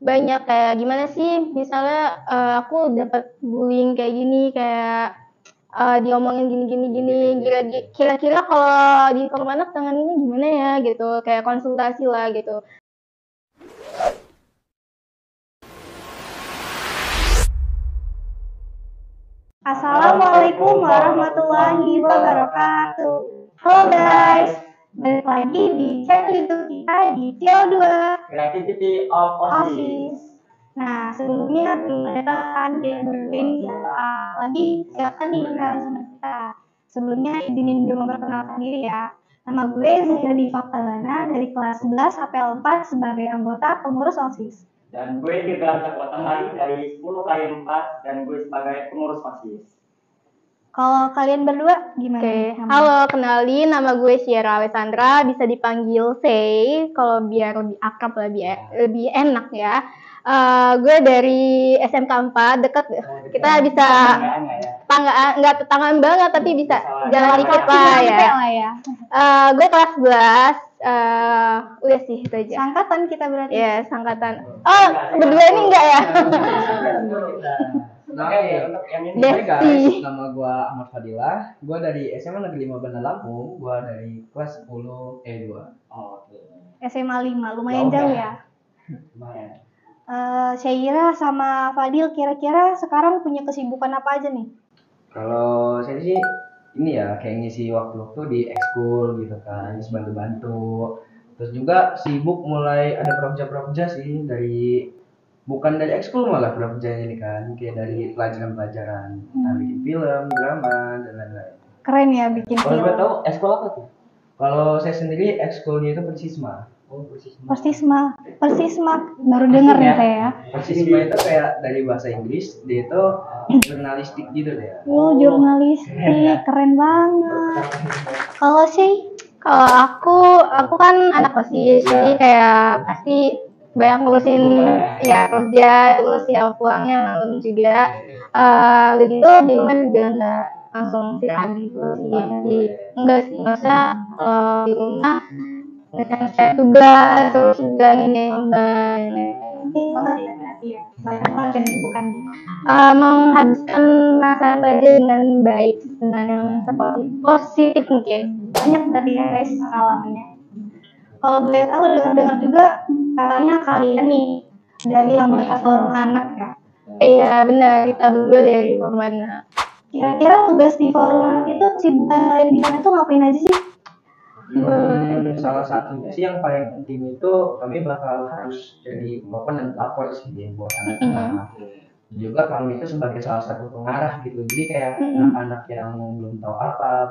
banyak kayak gimana sih, misalnya aku dapat bullying kayak gini, kayak diomongin gini gini gini, kira-kira kalau di forum anak tanganinnya gimana ya gitu, kayak konsultasi lah gitu. Assalamualaikum warahmatullahi wabarakatuh. Halo guys, balik lagi di channel YouTube kita di CO2 Creativity of OSIS. Nah, sebelumnya perkenalkan dan bermain lagi silakan nih sama kita. Sebelumnya izinin dulu memperkenalkan diri ya. Nama gue Zahira Diva Kalana dari kelas 11 APL 4 sebagai anggota pengurus OSIS. Dan gue Tirta Sakwatangari dari 10 kali 4 dan gue sebagai pengurus OSIS. Kalau kalian berdua gimana? Oke. Halo, kenalin nama gue Sierra Alessandra, bisa dipanggil Sei kalau biar lebih akrab, lebih enak ya. Gue dari SMK 4, dekat. Kita bisa nggak tetanggaan banget, tapi bisa jalan dikit lah ya. Gue kelas 11. Udah sih itu aja. Sangkatan kita berarti. Ya, sangkatan. Oh, berdua ini enggak ya? Nah, untuk yang ini guys, nama gue Ahmad Fadilah. Gue dari SMA Negeri 5 Bandar Lampung. Gue dari kelas 10 E2. SMA 5, lumayan jauh ya. Lumayan. Syaira sama Fadil kira-kira sekarang punya kesibukan apa aja nih? Kalau saya sih ini ya kayak ngisi waktu-waktu di ekskul gitu kan, bantu-bantu. Terus juga sibuk mulai ada proja sih bukan dari ekskul malah prokerjanya ini kan, kayak dari pelajaran-pelajaran, bikin film, drama dan lain-lain. Keren ya bikin film. Kalau gue tahu ekskul apa tuh? Kalau saya sendiri ekskulnya itu Persisma. Persisma, baru dengar nih saya ya. Persisma itu kayak dari bahasa Inggris, dia itu jurnalistik gitu deh. Jurnalistik, keren banget. Kalau sih, kalau aku kan anak OSIS, jadi kayak pasti banyak ngurusin ya kerja, terus ya pulangnya malam juga. Begitu di rumah juga nggak langsung istirahat gitu sih. Enggak sih, masa di rumah ngecek tugas, terus juga ini menghabiskan masa belajar dengan baik, dengan yang positif mungkin. Banyak tadi ya guys pengalamannya. Kalau gue tahu dengar juga katanya kalian nih dari anggota forum anak ya. Iya benar, kita berdua dari forum anak. Kira-kira tugas di forum anak itu kesibukan kalian di sana tuh ngapain aja sih? Salah satunya sih yang paling penting itu kami bakal harus jadi bapak dan pelapor sih buat anak-anak. Juga kami itu sebagai salah satu pengarah gitu. Jadi kayak anak-anak yang belum tahu apa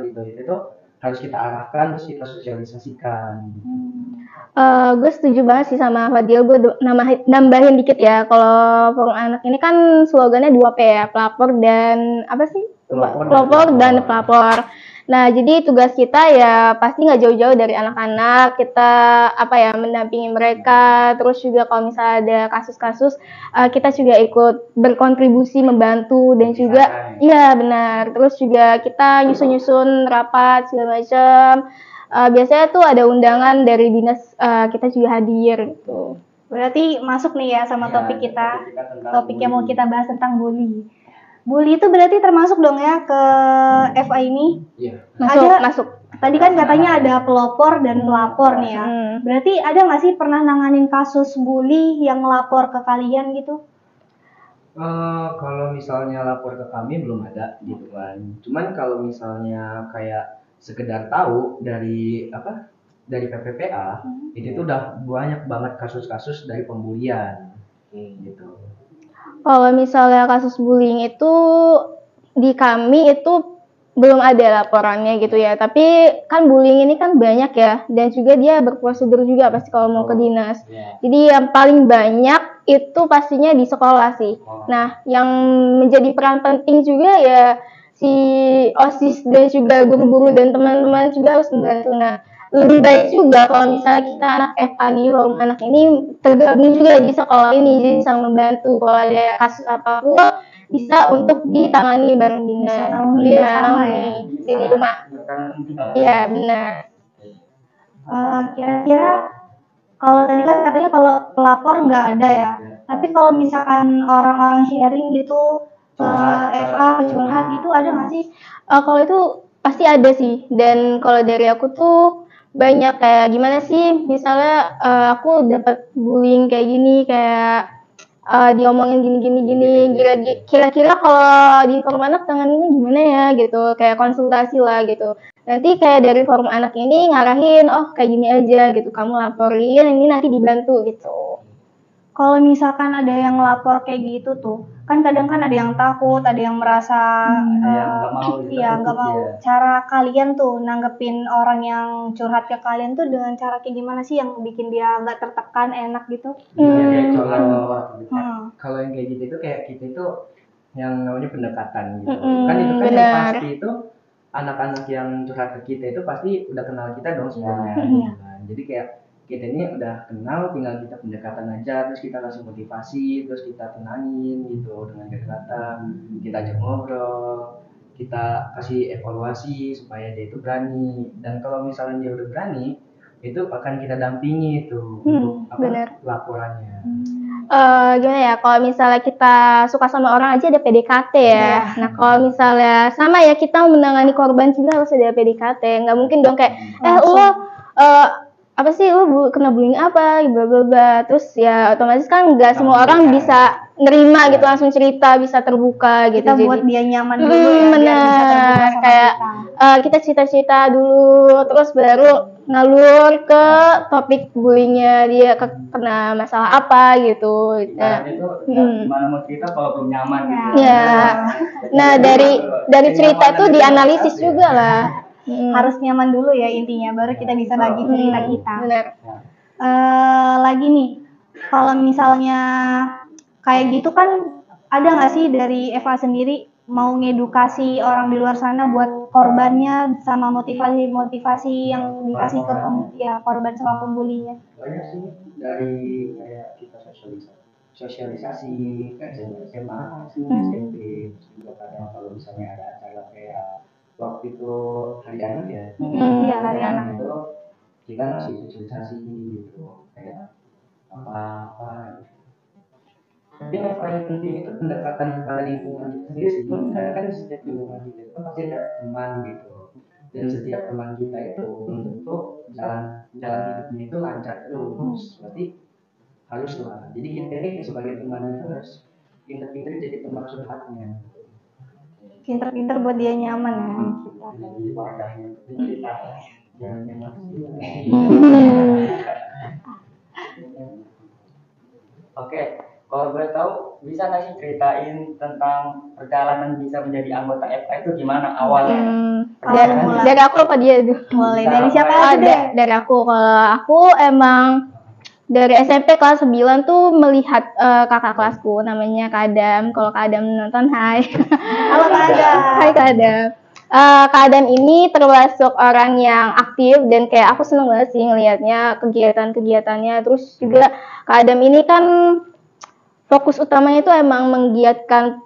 gitu itu tuh harus kita arahkan, terus kita sosialisasikan. Gue setuju banget sih sama Fadil. Gue nambahin dikit ya. Kalau forum anak ini kan slogannya 2P ya, pelapor dan apa sih? Pelapor dan pelapor. Nah, jadi tugas kita ya pasti nggak jauh-jauh dari anak-anak. Kita mendampingi mereka. Terus juga kalau misalnya ada kasus-kasus, kita juga ikut berkontribusi membantu dan juga, iya benar. Terus juga kita nyusun rapat segala macam. Biasanya tuh ada undangan dari dinas, kita juga hadir gitu. Berarti masuk nih ya sama topik kita. Topik yang mau kita bahas tentang bully. Bully itu berarti termasuk dong ya ke FA ini? Iya. Masuk. Tadi kan katanya ada pelopor dan pelapor nih ya. Berarti ada nggak sih pernah nanganin kasus bully yang lapor ke kalian gitu? Kalau misalnya lapor ke kami belum ada gitu kan. Cuman kalau misalnya kayak sekedar tahu dari PPPA, itu tuh udah banyak banget kasus-kasus dari pembulian gitu. Kalau misalnya kasus bullying itu di kami itu belum ada laporannya gitu ya. Tapi kan bullying ini kan banyak ya, dan juga dia berprosedur juga pasti kalau mau ke dinas. Jadi yang paling banyak itu pastinya di sekolah sih. Nah, yang menjadi peran penting juga ya si OSIS dan juga guru-guru dan teman-teman juga harus membantu. Nah, lebih baik juga kalau misalnya kita anak FA nih, forum anak ini tergabung juga di sekolah ini, jadi bisa membantu kalau ada kasus apapun bisa untuk ditangani bareng dinas di rumah. Iya benar. Kira-kira Kalau tadi kan katanya kalau pelapor nggak ada ya. Tapi kalau misalkan orang-orang sharing gitu ke FA curhat gitu ada nggak sih? Kalau itu pasti ada sih. Dan kalau dari aku tuh banyak kayak gimana sih? Misalnya aku dapat bullying kayak gini, kayak diomongin gini. Kira-kira kalau di forum anak tanganinnya gimana ya gitu. Kayak konsultasi lah gitu. Nanti kayak dari forum anak ini ngarahin, oh kayak gini aja gitu. Kamu laporin, ini nanti dibantu gitu. Kalau misalkan ada yang lapor kayak gitu tuh, kan kadang kan ada yang takut, ada yang merasa nggak mau. Cara kalian tuh nanggepin orang yang curhat ke kalian tuh dengan cara kayak gimana sih yang bikin dia nggak tertekan, enak gitu? Kalau yang kayak gitu itu kayak kita itu yang namanya pendekatan gitu. Mm-mm, Kan itu kan yang benar. pasti itu anak-anak yang curhat ke kita itu pasti udah kenal kita dong sebelumnya. Nah, jadi kayak kita ini udah kenal, tinggal kita pendekatan aja, terus kita kasih motivasi, terus kita tenangin gitu dengan pendekatan, kita ajak ngobrol, kita kasih evaluasi supaya dia itu berani. Dan kalau misalnya dia udah berani, itu akan kita dampingi itu untuk benar. laporannya. Gimana ya, kalau misalnya kita suka sama orang aja ada PDKT ya. Nah kalau misalnya sama ya, kita menangani korban juga harus ada PDKT. Nggak mungkin dong kayak lo apa sih lu kena bullying apa bla bla bla. Terus ya otomatis kan nggak semua orang bisa nerima gitu, langsung cerita, bisa terbuka gitu. Kita buat dia nyaman dulu ya, biar bisa terbuka sama kayak kita cerita-cerita dulu, terus baru ngalur ke topik bullyingnya, dia kena masalah apa gitu. Nah, itu gimana mau cerita kalau belum nyaman gitu. Ya. Nah dari cerita itu dianalisis juga lah. Harus nyaman dulu ya intinya, baru kita bisa bagi cerita kita. Benar. Lagi nih, kalau misalnya kayak gitu kan ada nggak sih dari Eva sendiri mau ngedukasi orang di luar sana buat korbannya sama motivasi yang dikasih ke korban sama pembulinya? Banyak sih, dari kayak kita sosialisasi kayak SMA, SMP, juga kadang kalau misalnya ada acara kayak waktu itu hari anak ya, hari anak itu kita ngasih sosialisasi gitu kayak apa. Tapi yang paling penting itu pendekatan pada lingkungan sendiri sih, karena kan setiap lingkungan kita itu pasti ada teman gitu, dan setiap teman kita itu untuk jalan hidupnya itu lancar terus, berarti harus lah. Jadi kita ini sebagai teman harus pintar-pintar jadi teman curhatnya. Pinter-pinter buat dia nyaman ya. Oke, kalau boleh tahu bisa nggak sih ceritain tentang perjalanan bisa menjadi anggota FA itu gimana awalnya? Dari aku apa dia itu? Mulai dari siapa aja? Dari aku. Kalau aku emang dari SMP kelas 9 tuh melihat kakak kelasku namanya Kak Adam. Kalau Kak Adam nonton, hai. Halo Kak Adam. Hai Kak Adam. Kak Adam ini termasuk orang yang aktif dan kayak aku seneng banget sih ngelihatnya kegiatan-kegiatannya. Terus juga Kak Adam ini kan fokus utamanya itu emang menggiatkan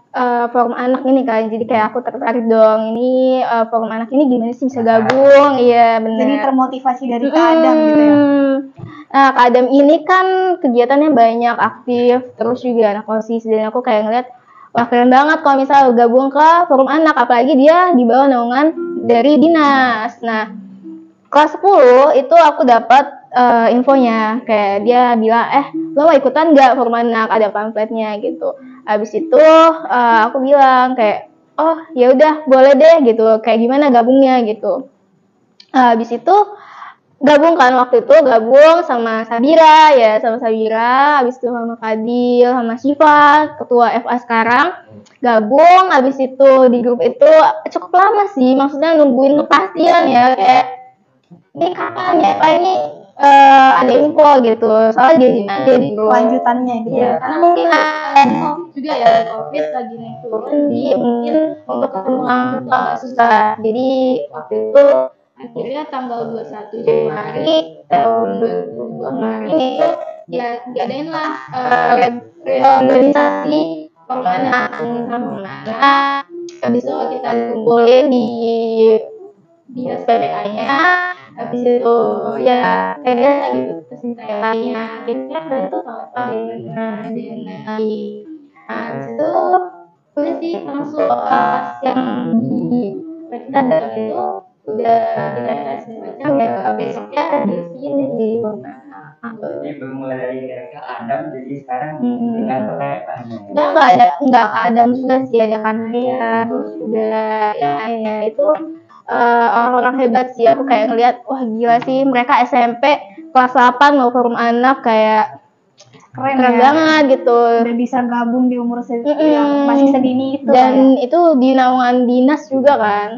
forum anak ini kan. Jadi kayak aku tertarik dong, ini forum anak ini gimana sih bisa gabung. Iya benar. Jadi termotivasi dari Kak Adam gitu ya. Nah Kak Adam ini kan kegiatannya banyak, aktif, terus juga anak OSIS, dan aku kayak ngeliat wah keren banget kalau misalnya gabung ke forum anak, apalagi dia di bawah naungan dari dinas. Nah kelas 10 itu aku dapat infonya, kayak dia bilang lo mau ikutan nggak forum anak, ada pamfletnya gitu. Habis itu aku bilang kayak oh ya udah boleh deh gitu, kayak gimana gabungnya gitu. Habis itu gabung sama Sabira ya, habis itu sama Fadil, sama Syifa, ketua FA sekarang, gabung. Habis itu di grup itu cukup lama sih, maksudnya nungguin kepastian ya, kayak ini kapan ya Pak ini ada info gitu, soalnya dia di grup lanjutannya gitu ya, karena mungkin ada juga ya COVID lagi naik turun, di mungkin untuk keluar susah, jadi waktu itu akhirnya tanggal 21 Januari tahun 2022 kemarin itu ya diadain lah reorganisasi pemana. Habis itu kita dikumpulin di SPPA-nya, habis itu ya kayak biasa gitu terus kayak lainnya kayaknya itu apa nah dia lagi habis itu udah sih langsung pas yang di kita dalam itu udah kita kasih macam ya besoknya di sini di rumah. Jadi bermula dari Adam jadi sekarang dengan nggak ada juga sih ada kan dia terus udah yang lainnya itu orang-orang hebat sih aku kayak ngeliat wah gila sih mereka SMP kelas 8 mau forum anak kayak Keren keren ya. banget gitu Udah bisa gabung di umur yang masih sedini itu dan itu di naungan dinas juga kan.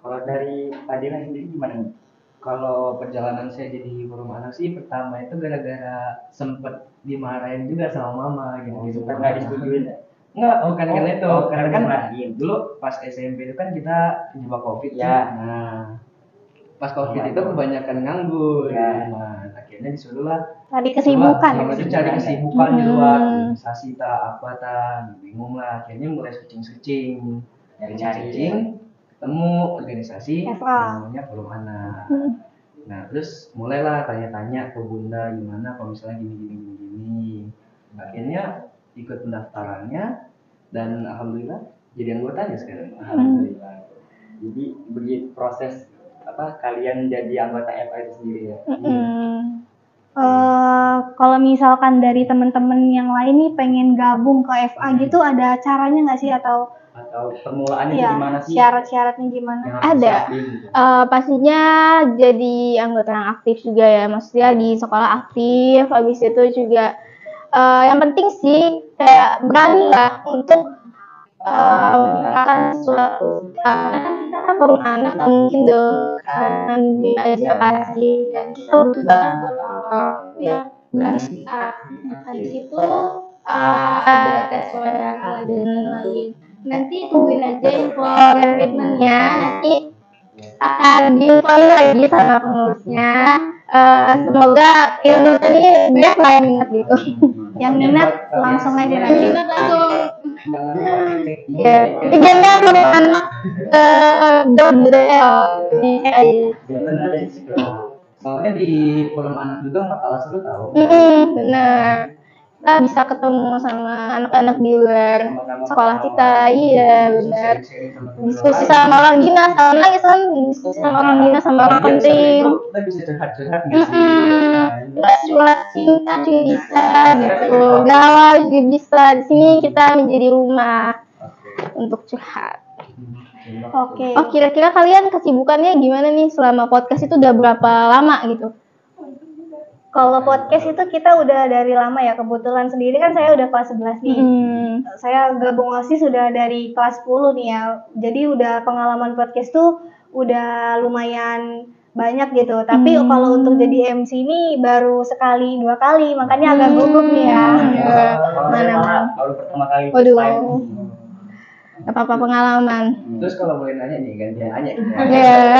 Kalau dari Pak Dina sendiri gimana nih? Kalau perjalanan saya jadi forum anak sih pertama itu gara-gara sempet dimarahin juga sama mama gitu. Pernah disetujuin? Enggak, bukan karena itu. Karena kan dimarahin. dulu pas SMP itu kan kita terjebak COVID Ya. Nah, pas COVID itu kebanyakan nganggur. Ya. Nah, akhirnya disuruhlah tadi kesibukan Coba itu cari kesibukan di luar organisasi apa bingung lah. Akhirnya mulai searching, ketemu organisasi FA. namanya Forum Anak. Nah, terus mulailah tanya-tanya ke Bunda gimana kalau misalnya gini. Akhirnya ikut pendaftarannya dan alhamdulillah jadi anggotanya sekarang. Alhamdulillah. Jadi begitu proses apa kalian jadi anggota FA itu sendiri ya. Kalau misalkan dari teman-teman yang lain nih pengen gabung ke FA gitu ada caranya nggak sih atau permulaannya gimana sih? syarat-syaratnya gimana? Yang harus Ada. disiapin gitu. Pastinya jadi anggota yang aktif juga ya maksudnya di sekolah aktif habis itu juga yang penting sih kayak berani lah untuk melakukan sesuatu kita kan baru anak mungkin dengan aja pasti dan kita butuh banget ya berani habis itu ada tes wawancara dan lain nanti tungguin aja info rekrutmennya nanti akan diinfoin lagi sama pengurusnya semoga ilmu ini banyak lah yang minat gitu Yang minat langsung aja nanti. minat langsung ya tiga kalau anak job budaya ini aja Soalnya di Forum Anak juga nggak kalah seru tahu. benar kita bisa ketemu sama anak-anak di luar sekolah kita iya benar diskusi sama orang dinas sama lagi kan diskusi sama orang dinas sama orang penting Kita bisa curhat-curhat nggak sih? surat cinta juga bisa gitu galau juga bisa di sini kita menjadi rumah untuk curhat. Oke. Oh kira-kira kalian kesibukannya gimana nih selama podcast itu udah berapa lama gitu? Kalau podcast itu kita udah dari lama ya, kebetulan sendiri kan saya udah kelas 11 nih. Saya gabung OSIS sudah dari kelas 10 nih ya. Jadi udah pengalaman podcast tuh udah lumayan banyak gitu. Tapi kalau untuk jadi MC ini baru sekali 2 kali, makanya agak gugup nih ya. Mana? Baru pertama kali. Waduh. Apa pengalaman? Terus kalau boleh nanya nih kan dia nanya.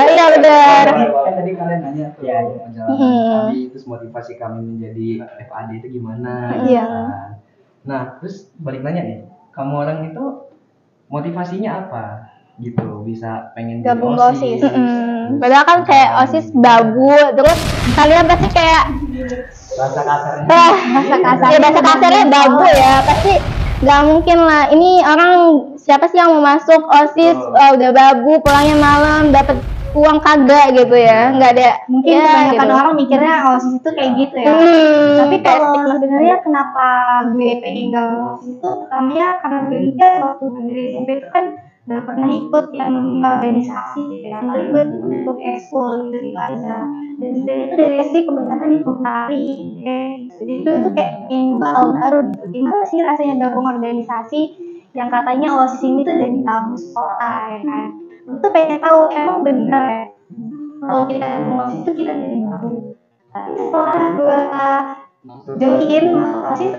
Iya benar. Kan tadi kalian nanya tuh perjalanan kami terus motivasi kami menjadi FAD itu gimana? Iya. Nah terus balik nanya nih, kamu orang itu motivasinya apa? Gitu bisa pengen jadi Gabung OSIS. Padahal kan kayak OSIS babu, terus kalian pasti kayak Bahasa kasarnya. bahasa kasarnya babu ya, pasti nggak mungkin lah. Ini orang siapa sih yang mau masuk OSIS udah babu, pulangnya malam, dapat uang kagak gitu ya, nggak ada. Mungkin ya, kebanyakan gitu. orang mikirnya OSIS itu kayak gitu ya. Tapi kalau sebenarnya kenapa gue pengen gabung OSIS itu pertamanya karena gue juga waktu dari SMP itu kan udah pernah ikut yang organisasi ya, paling gue ikut ekskul gitu aja. Dan dari itu dari SD kebanyakan ikut tari, jadi itu tuh kayak yang hal baru gitu. Gimana sih rasanya gabung organisasi yang katanya OSIS ini tuh jadi tabu sekolah ya kan? Itu pengen tahu emang bener ya kalau kita gabung OSIS itu kita jadi tabu. Tapi setelah gue join OSIS,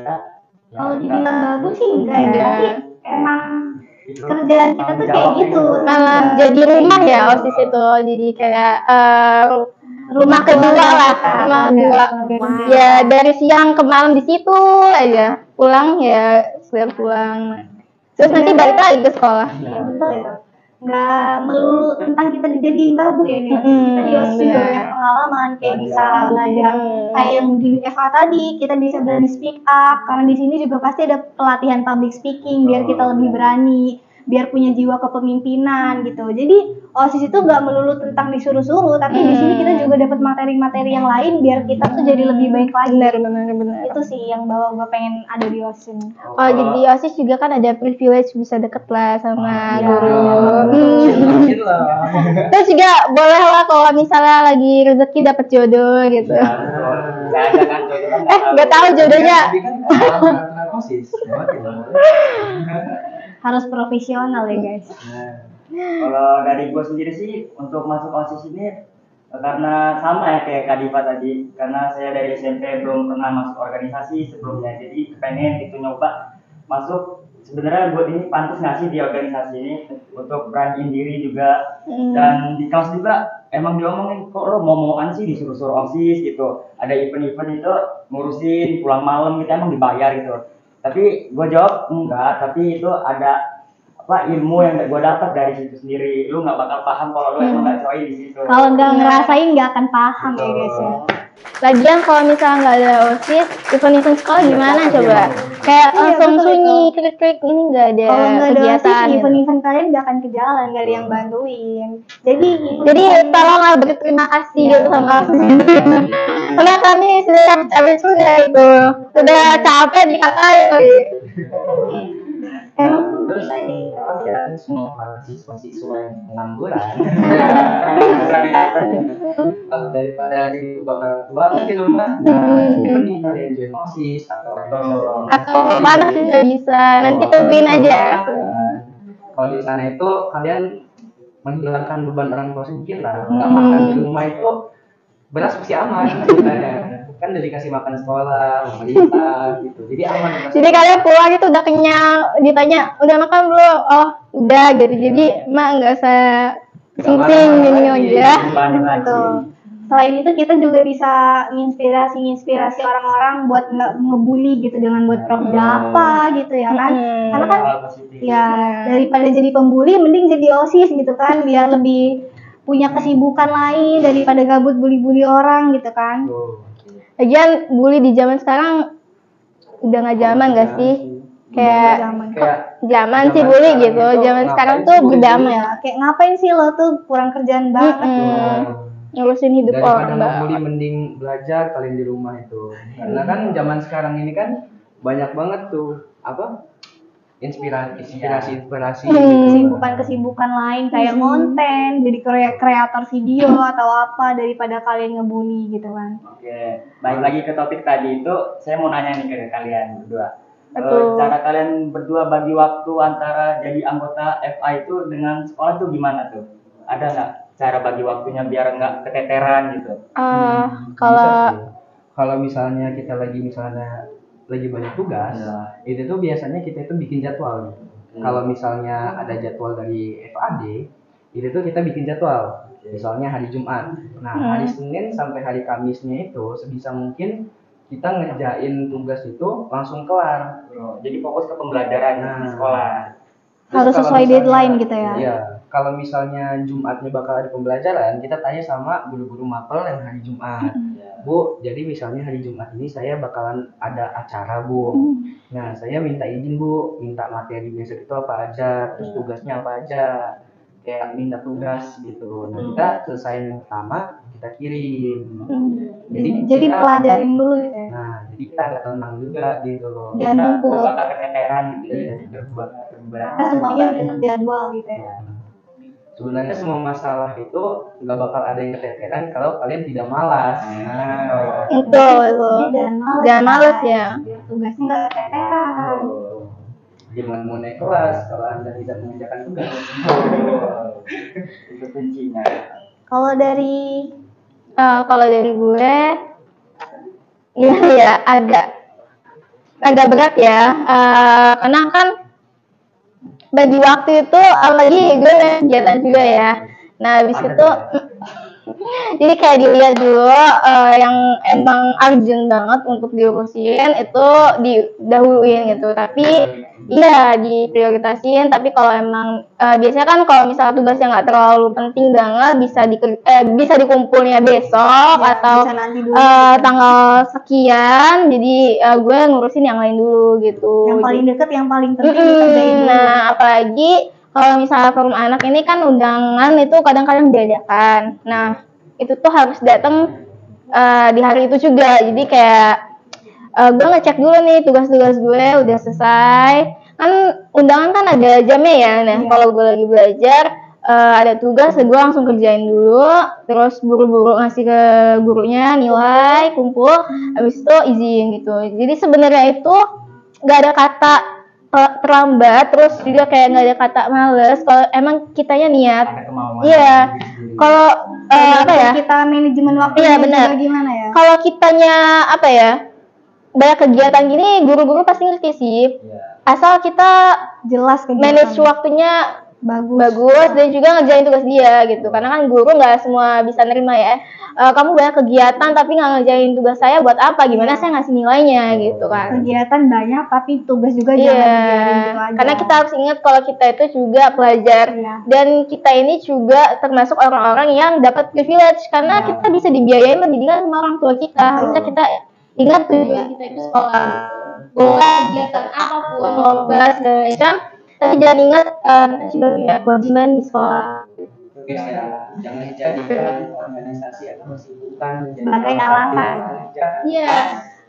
kalau dibilang bagus sih enggak ya, tapi emang kerjaan kita tuh kayak gitu. Malah jadi rumah ya OSIS itu, jadi kayak rumah kedua lah, rumah kedua. Ya dari siang ke malam di situ aja, pulang ya sudah pulang. Terus nanti balik lagi ke sekolah. Ya, betul itu. nggak melulu tentang kita dijadiin babu ya nih. Kita di OSIS juga banyak pengalaman, kayak bisa belajar kayak yang di FA tadi, kita bisa berani speak up, karena di sini juga pasti ada pelatihan public speaking biar kita lebih berani, biar punya jiwa kepemimpinan gitu. Jadi OSIS itu nggak melulu tentang disuruh-suruh, tapi di sini kita juga dapat materi-materi yang lain biar kita tuh jadi lebih baik lagi. Benar. Itu sih yang bawa gue pengen ada di OSIS ini. Kalau jadi OSIS juga kan ada privilege bisa deket lah sama Iya. guru. Mungkin lah. Terus juga boleh lah kalau misalnya lagi rezeki dapet jodoh gitu. Ya, jangan jodoh kan Nggak tahu jodohnya. Jadi kan peraturan OSIS. Harus profesional ya guys. Kalau dari gue sendiri sih untuk masuk OSIS ini karena sama ya kayak Kak Diva tadi, karena saya dari SMP belum pernah masuk organisasi sebelumnya, jadi pengen gitu nyoba masuk. Sebenarnya gue ini pantas nggak sih di organisasi ini untuk beraniin diri juga, dan di kelas juga emang diomongin kok lo mau-mauan sih disuruh-suruh OSIS gitu, ada event-event itu ngurusin pulang malam gitu emang dibayar gitu. Tapi gue jawab enggak, tapi itu ada apa ilmu yang gue dapat dari situ sendiri. Lu nggak bakal paham kalau lu emang nggak join di situ. Kalau nggak ngerasain nggak akan paham ya guys ya. Lagian kalau misalnya nggak ada OSIS, event-event sekolah gimana coba? Kayak Iya, langsung betul, sunyi, klik-klik ini nggak ada Kalau nggak ada kegiatan. OSIS, gitu. event-event kalian nggak akan ke jalan, nggak ada yang bantuin. Jadi Tolonglah berterima kasih gitu sama karena kami sudah capek sudah itu, sudah capek dikatain. Terus ya semua mahasiswa-siswa yang pengangguran daripada di tua mungkin rumah mending kalian join OSIS atau Mana sih nggak bisa, nanti tungguin aja. kalau di sana itu kalian menghilangkan beban orang tua sedikit lah, nggak makan di rumah itu beras masih aman ceritanya, kan udah dikasih makan sekolah pemerintah gitu, jadi aman. Jadi kalian pulang itu udah kenyang, ditanya udah makan belum? Oh udah gitu. Jadi mak nggak usah sing gini lagi ya. Betul. Selain itu kita juga bisa nginspirasi orang-orang buat nggak ngebully gitu dengan buat Prokja apa gitu ya kan. Karena kan ya daripada jadi pembuli mending jadi OSIS gitu kan, biar lebih punya kesibukan lain daripada gabut bully-bully orang gitu kan. Lagian bully di zaman sekarang udah nggak zaman nggak sih? Kayak zaman sih bully gitu. Zaman sekarang tuh berdamai. Ya, kayak ngapain sih lo tuh kurang kerjaan banget. Ngurusin hidup daripada orang. ngebully mending belajar kalian di rumah itu, karena kan zaman sekarang ini kan banyak banget tuh apa inspirasi gitu. Kesibukan-kesibukan lain kayak konten, jadi kreator video atau apa daripada kalian ngebully gitu kan. Oke, balik lagi ke topik tadi itu, saya mau nanya nih ke kalian berdua. Betul. Cara kalian berdua bagi waktu antara jadi anggota FA itu dengan sekolah tuh gimana tuh? Ada nggak cara bagi waktunya biar nggak keteteran gitu? Kalau misalnya kita lagi banyak tugas, itu tuh biasanya kita itu bikin jadwal. Kalau misalnya ada jadwal dari FAD, itu tuh kita bikin jadwal. Misalnya hari Jumat. Nah, hari Senin sampai hari Kamisnya itu sebisa mungkin kita ngerjain tugas itu langsung kelar. Jadi fokus ke pembelajaran di sekolah. Harus sesuai deadline gitu ya. Iya. Kalau misalnya Jumatnya bakal ada pembelajaran, kita tanya sama guru-guru mapel yang hari Jumat. Bu, jadi misalnya hari Jumat ini saya bakalan ada acara, Bu. Nah, saya minta izin, Bu, minta materi besok itu apa aja, terus tugasnya apa aja. Kayak minta tugas gitu. Nah, kita selesai yang pertama, kita kirim. Jadi pelajarin dulu gitu ya. Nah, jadi kita agak tenang juga gitu loh. Dan numpuk. Bakal keteteran gitu. Karena semuanya udah jadwal gitu ya. Sebenarnya semua masalah itu nggak bakal ada yang keteteran kalau kalian tidak malas. Betul. Jangan males ya. Tugasnya nggak keteteran. Jangan mau naik kelas kalau anda tidak mengerjakan tugas. Itu kuncinya. Kalau dari gue, ya agak berat ya. Karena kan bagi waktu itu apalagi gue kegiatan juga ya. Nah habis itu Jadi kayak dilihat dulu yang emang urgent banget untuk diurusin itu didahuluin gitu. Tapi iya diprioritasin. Tapi kalau emang biasanya kan kalau misalnya tugas yang nggak terlalu penting banget bisa dikumpulnya besok Ya, atau bisa nanti dulu gitu. tanggal sekian. Jadi gue ngurusin yang lain dulu gitu. Yang paling deket, yang paling penting dikerjain dulu. Nah, apalagi kalau misalnya forum anak ini kan undangan itu kadang-kadang diadakan. Nah, itu tuh harus datang di hari itu juga. Jadi kayak gue ngecek dulu nih tugas-tugas gue udah selesai. Kan undangan kan ada jamnya ya. Nah, Iya. kalau gue lagi belajar ada tugas, gue langsung kerjain dulu. Terus buru-buru ngasih ke gurunya nilai, kumpul. Habis itu izin gitu. Jadi sebenarnya itu nggak ada kata terlambat, terus juga kayak nggak ada kata males kalau emang kitanya niat. Ada kemauan. Iya. Kalau apa ya? Kita manajemen waktu Iya, benar. gimana ya? Kalau kitanya apa ya? Banyak kegiatan gini, guru-guru pasti ngerti sih. Iya. Asal kita Jelas kegiatan. manage waktunya bagus dan juga ngerjain tugas dia gitu. Karena kan guru nggak semua bisa nerima ya. Kamu banyak kegiatan tapi nggak ngerjain tugas saya buat apa? Gimana saya ngasih nilainya gitu kan? Kegiatan banyak tapi tugas juga Iya, jangan dibiarin gitu aja. karena kita harus ingat kalau kita itu juga pelajar Iya. dan kita ini juga termasuk orang-orang yang dapat privilege karena kita bisa dibiayain pendidikan sama orang tua kita. Harusnya kita ingat tujuan kita itu sekolah, boleh kegiatan apapun, lomba segala macam, tapi jangan ingat kita juga punya kewajiban di sekolah. Guys ya, jangan dijadikan organisasi atau kesibukan Sebagai alasan. Iya,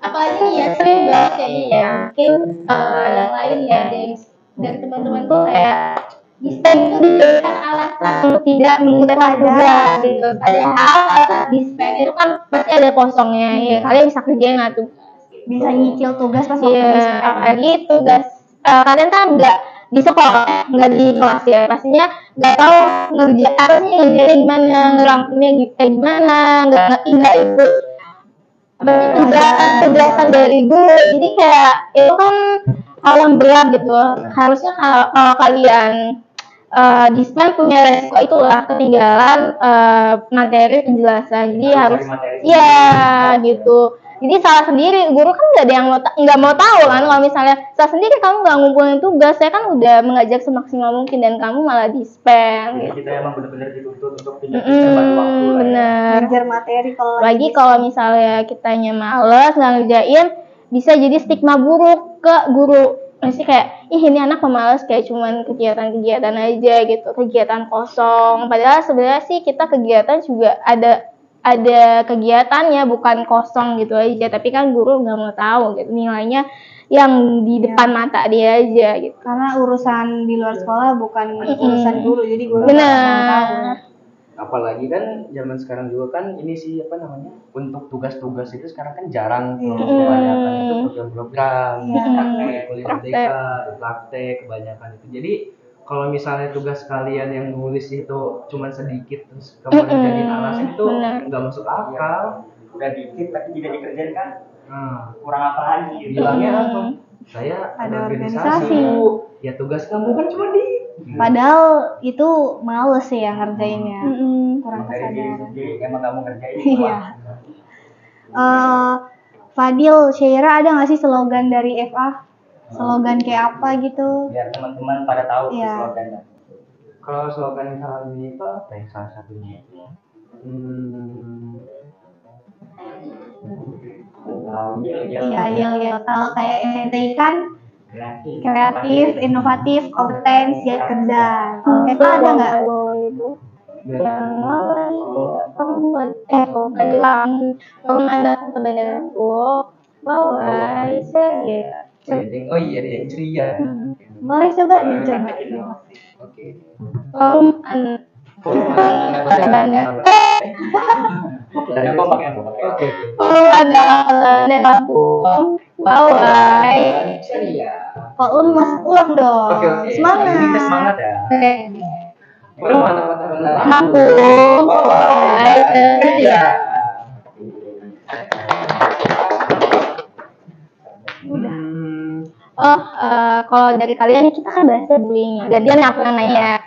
apalagi nih ya sering banget kayaknya ya, mungkin ada lain ya dari teman-teman tuh kayak dispen itu dijadikan alasan untuk tidak mengerjakan tugas gitu. Padahal dispen itu kan pasti ada kosongnya ya, kalian bisa kerjain lah tuh. Bisa nyicil tugas pas waktu Iya, dispen. apalagi tugas kalian kan nggak di sekolah, nggak di kelas ya, pastinya nggak tahu ngerjain gimana, ngerangkumnya kayak gimana, nggak ikut penjelasan dari guru, jadi kayak itu kan hal yang berat gitu. Harusnya kalau kalian dispen punya resiko itulah ketinggalan materi penjelasan, jadi harus ya gitu. Jadi salah sendiri, guru kan nggak ada yang nggak mau tahu kan kalau misalnya salah sendiri kamu nggak ngumpulin tugas, saya kan udah mengajak semaksimal mungkin dan kamu malah dispen. Jadi kita emang benar-benar dituntut untuk tidak tepat waktu lah ya. Bener. Belajar materi kalau Lagi kalau misalnya kitanya males nggak ngerjain, bisa jadi stigma buruk ke guru. Masih kayak, ih ini anak pemalas, kayak cuman kegiatan-kegiatan aja gitu, kegiatan kosong. Padahal sebenarnya sih kita kegiatan juga ada kegiatannya, bukan kosong gitu aja. Tapi kan guru nggak mau tahu gitu nilainya yang di depan mata dia aja gitu. karena urusan di luar sekolah bukan urusan guru, jadi guru Benar. nggak mau tahu. Apalagi kan zaman sekarang juga kan ini sih apa namanya, untuk tugas-tugas itu sekarang kan jarang tuh, kebanyakan itu program-program, Iya. kayak kuliah BK, praktek kebanyakan itu. Jadi kalau misalnya tugas kalian yang nulis itu cuma sedikit terus kemudian jadiin alasan itu Benar. nggak masuk akal. Udah dikit tapi tidak dikerjain kan Nah, kurang apa lagi gitu. bilangnya apa? Saya Ada organisasi, organisasi. Bu. Ya tugas kamu kan cuma di. Padahal itu males sih yang ngerjainnya, kurang Dari diri kesadaran. sendiri emang kamu ngerjain. Iya. Fadil, Syaira ada nggak sih slogan dari FA? Slogan kayak apa gitu? Biar teman-teman pada tahu Iya. slogannya. Kalau slogan kami itu apa ya salah satunya? Iya. Kalau kayak SNT kan kreatif, inovatif, kompeten, siap kerja. Kalau FA ada nggak? Oh iya ada yang ceria. Boleh coba dicoba. Oke. Ada apa pakai apa? Oke. Ceria. Kalau mas ulang dong. Oke. Semangat. Ini kita semangat ya. Mana? Ceria. Kalau dari kalian kita kan bahas bullying. Gantian aku yang nanya.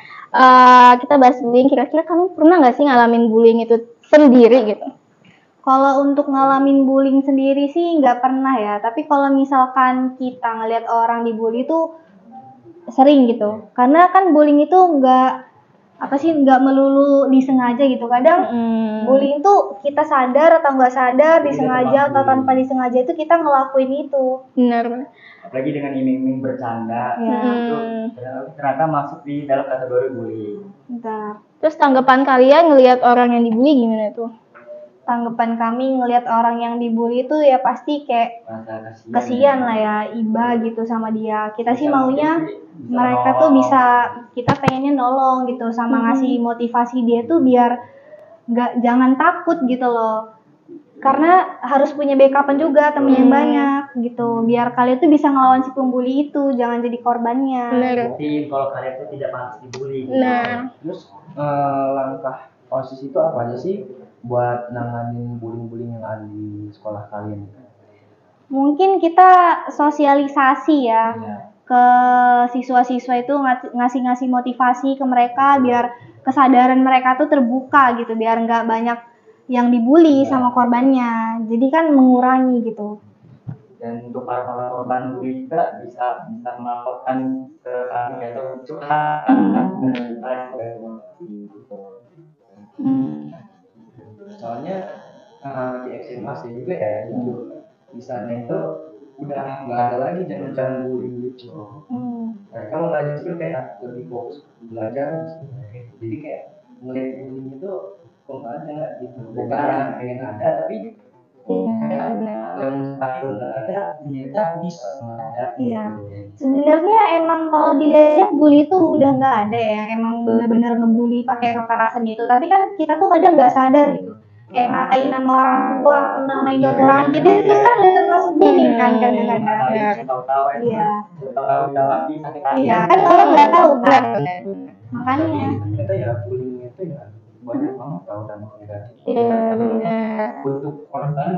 Kita bahas bullying. Kira-kira kamu pernah nggak sih ngalamin bullying itu sendiri gitu. Kalau untuk ngalamin bullying sendiri sih nggak pernah ya. Tapi kalau misalkan kita ngelihat orang dibully tuh sering gitu. Karena kan bullying itu nggak melulu disengaja gitu. Kadang bullying tuh kita sadar atau nggak sadar, disengaja atau tanpa disengaja itu kita ngelakuin itu. Benar. Apalagi dengan iming-iming bercanda, Ya. itu ternyata masuk di dalam kategori bullying. Bentar. Terus tanggapan kalian ngelihat orang yang dibully gimana tuh? Tanggapan kami ngelihat orang yang dibully itu ya pasti kayak Rasa kasihan lah ya, iba gitu sama dia. Kita sih Bisa maunya bisa mereka nolong. tuh kita pengennya nolong gitu sama ngasih motivasi dia tuh biar jangan takut gitu loh. Karena harus punya backupan juga temen yang banyak gitu. Biar kalian tuh bisa ngelawan si pembuli itu, jangan jadi korbannya. Benar. Buktiin kalau kalian tuh tidak pantas dibully. Nah, Terus langkah OSIS itu apa aja sih buat nanganin bullying-bullying yang ada di sekolah kalian? Mungkin kita sosialisasi ya. Ke siswa-siswa itu ngasih motivasi ke mereka biar kesadaran mereka tuh terbuka gitu, biar nggak banyak yang dibully sama korbannya, jadi kan mengurangi gitu. Dan untuk para korban bully juga bisa melaporkan ke kami yaitu curhat. Soalnya di SMA sih juga ya itu di sana itu udah nggak ada lagi jangan bullying gitu. Mereka mengajar itu kayak lebih fokus belajar, jadi kayak ngeliat bullying itu kok nggak ada gitu. Bukan pengen ada tapi yang tahu nggak ada ternyata bisa ada. Iya. Sebenarnya emang kalau dilihat bully itu udah nggak ada ya, emang benar-benar ngebully pakai kekerasan gitu. Tapi kan kita tuh kadang nggak sadar gitu. Kayak ngatain nama orang tua, namain orang, jadi itu kan termasuk bullying kan kadang-kadang. Tahu-tahu Iya. tahu tapi Iya, kan orang nggak tahu kan. Makanya. Ternyata ya bullying itu ya banyak banget tahu dampak negatif. iya benar. Untuk korban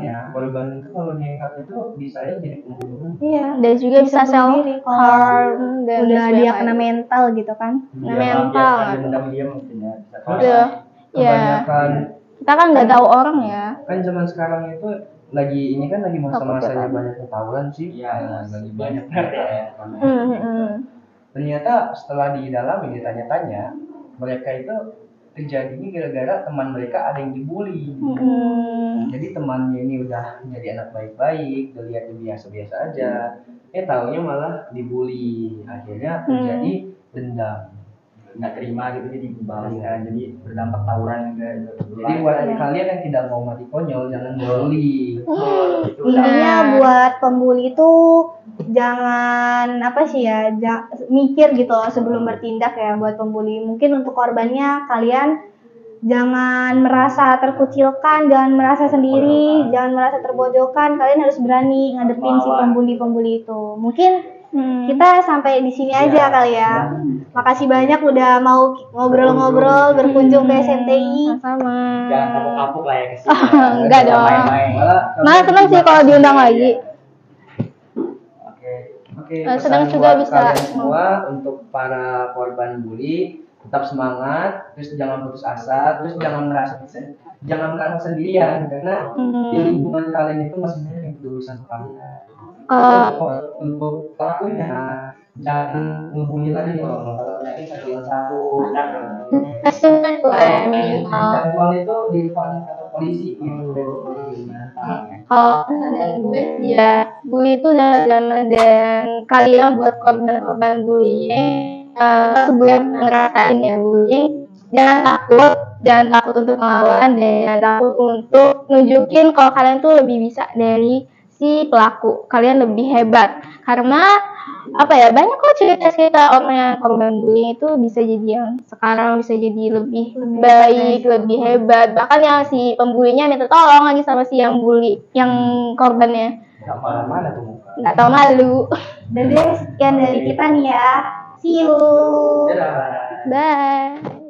itu kalau nekat itu bisa aja jadi pembunuhan. Iya. Dan juga bisa bunuh self diri kalau harm dan udah lain dia sebagainya. kena mental gitu kan. Mental. Dia mungkin ya. Iya. Kebanyakan Kita kan nggak tahu orang ya. kan zaman sekarang itu lagi masa-masanya banyak ketahuan sih. Iya, lagi banyak ya. Ternyata setelah didalami ditanya-tanya mereka itu terjadinya gara-gara teman mereka ada yang dibully. Jadi temannya ini udah jadi anak baik-baik, dilihat biasa-biasa aja, taunya malah dibully. Akhirnya terjadi dendam, Nggak terima gitu jadi dibalaskan, jadi berdampak tawuran juga. jadi buat kalian yang tidak mau mati konyol jangan bully. Intinya buat pembuli itu jangan mikir gitu loh sebelum bertindak ya buat pembuli. Mungkin untuk korbannya kalian jangan merasa terkucilkan, jangan merasa sendiri, jangan merasa terpojokan. Kalian harus berani ngadepin si pembuli-pembuli itu. Mungkin kita sampai di sini aja kali ya. Makasih banyak udah mau ngobrol-ngobrol, berkunjung ke SMTI. Sama. Jangan kapuk-kapuk lah ya kesini. Enggak dong. Malah senang sih kalau diundang lagi. Oke, senang pesan juga buat bisa. kalian semua untuk para korban bully, tetap semangat, terus jangan putus asa, terus jangan merasa sendirian karena di lingkungan kalian itu masih banyak urusan kalian. Untuk pelakunya jangan ngebully lagi loh. Dan uang itu di kantor polisi gitu. Kalau dari gue ya bully itu dan kalian buat korban bullying gue ngerasain ya bullying, jangan takut untuk melawan dan jangan takut untuk nunjukin kalau kalian tuh lebih bisa dari si pelaku, kalian lebih hebat. Karena banyak kok cerita-cerita orang yang korban bullying itu bisa jadi yang sekarang bisa jadi lebih baik, lebih hebat. Bahkan yang si pembulinya minta tolong lagi sama si yang bully, yang korbannya. Gak mana tuh muka. Nggak tahu malu. Dan sekian dari kita nih ya. See you. Dadah. Bye.